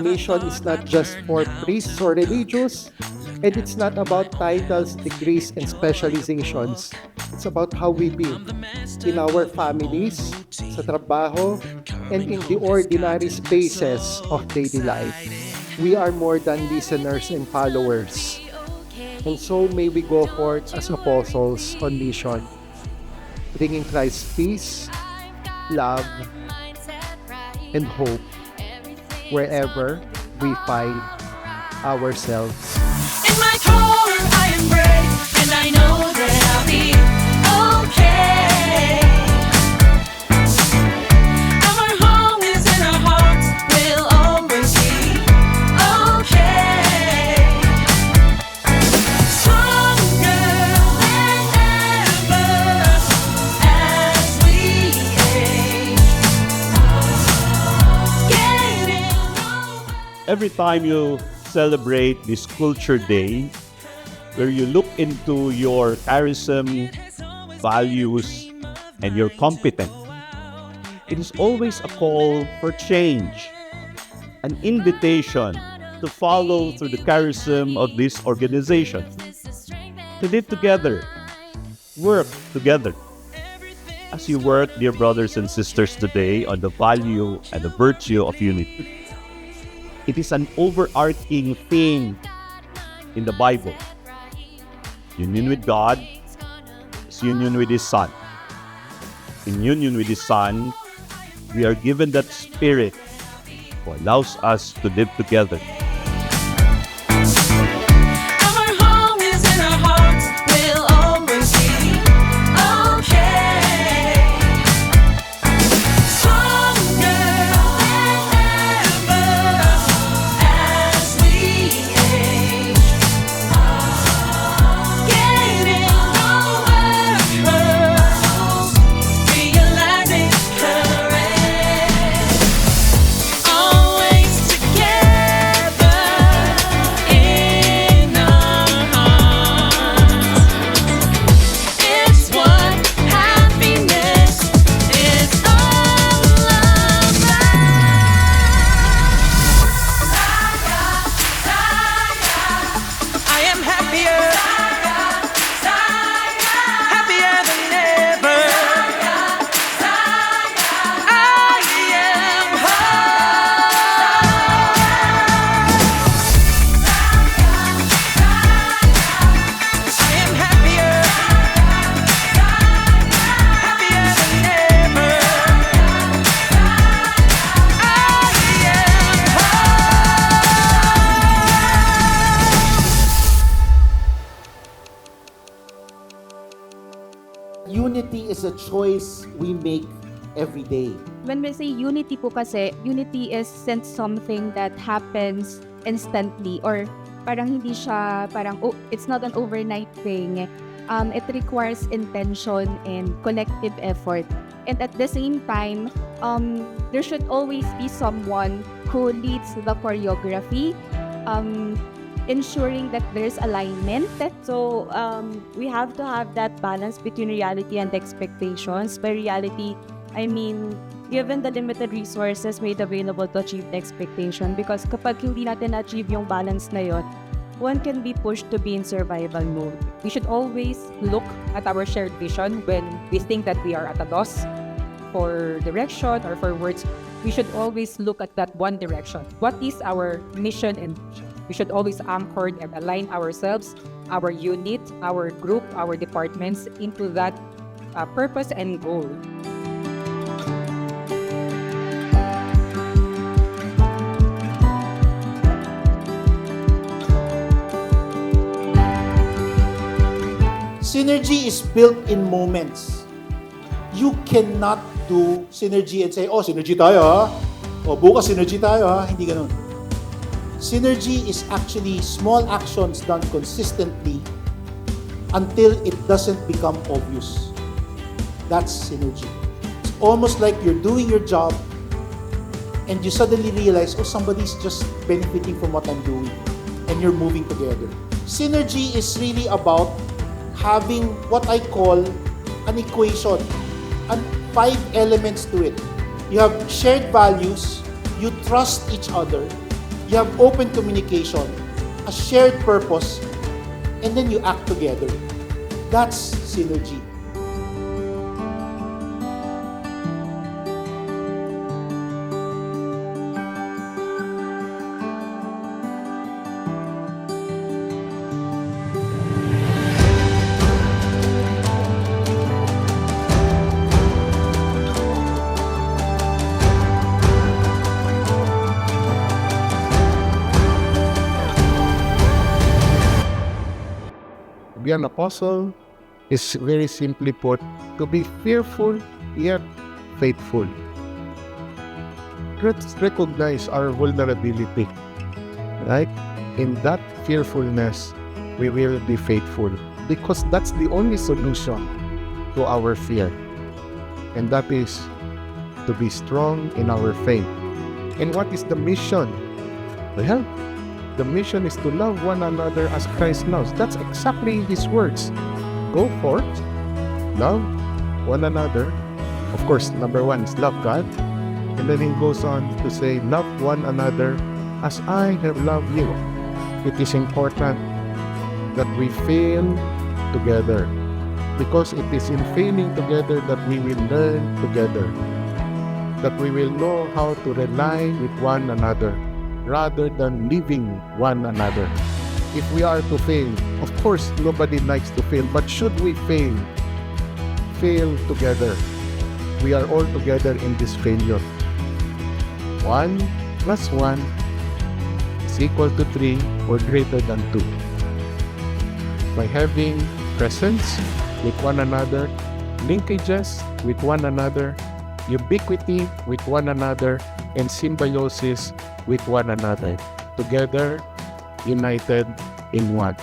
mission is not just for priests or religious, and it's not about titles, degrees, and specializations. It's about how we live in our families, sa trabaho, and in the ordinary spaces of daily life. We are more than listeners and followers. And so may we go forth as apostles on mission, bringing Christ's peace, love, and hope wherever we find ourselves. In my core, I am brave, and I know that I'll be okay. Our home is in our hearts, we'll always be okay. Stronger than ever as we age. Getting over. Every time you celebrate this Culture Day, where you look into your charism, values, and your competence, it is always a call for change, an invitation to follow through the charism of this organization, to live together, work together. As you work, dear brothers and sisters, today on the value and the virtue of unity, it is an overarching theme in the Bible. Union with God is union with His Son. In union with His Son, we are given that Spirit who allows us to live together. Our home is in our hearts, we'll always be okay. Stronger than ever as we age. Getting over hurdles, realizing courage. Always together in our hearts. It's what happiness is all about. I am happier, happier than ever. I am I am happier, happier than ever. Unity is a choice we make every day. When we say unity po kasi, unity isn't something that happens instantly or parang hindi siya, it's not an overnight thing. It requires intention and collective effort. And at the same time, there should always be someone who leads the choreography, ensuring that there's alignment. So we have to have that balance between reality and expectations. By reality, I mean, given the limited resources made available to achieve the expectation, because kapag hindi natin na-achieve yung balance na yon, one can be pushed to be in survival mode. We should always look at our shared vision when we think that we are at a loss for direction or for words. We should always look at that one direction. What is our mission and vision? We should always anchor and align ourselves, our unit, our group, our departments into that purpose and goal. Synergy is built in moments. You cannot do synergy and say, oh, synergy tayo ha. O bukas synergy tayo ha. Hindi ganun. Synergy is actually small actions done consistently until it doesn't become obvious. That's synergy. It's almost like you're doing your job and you suddenly realize, oh, somebody's just benefiting from what I'm doing. And you're moving together. Synergy is really about having what I call an equation, and 5 elements to it. You have shared values, you trust each other, You have open communication, a shared purpose, and then you act together. That's synergy. To be an apostle is very simply put, to be fearful yet faithful. Let's recognize our vulnerability, right? In that fearfulness, we will be faithful because that's the only solution to our fear. And that is to be strong in our faith. And what is the mission? Well, the mission is to love one another as Christ loves. That's exactly His words. Go forth, love one another. Of course, number one is love God. And then He goes on to say, love one another as I have loved you. It is important that we fail together, because it is in failing together that we will learn together, that we will know how to rely with one another rather than leaving one another. If we are to fail, of course, nobody likes to fail, but should we fail, fail together. We are all together in this failure. 1 plus 1 is equal to 3 or greater than 2. By having presence with one another, linkages with one another, ubiquity with one another, and symbiosis with one another, together, united in one.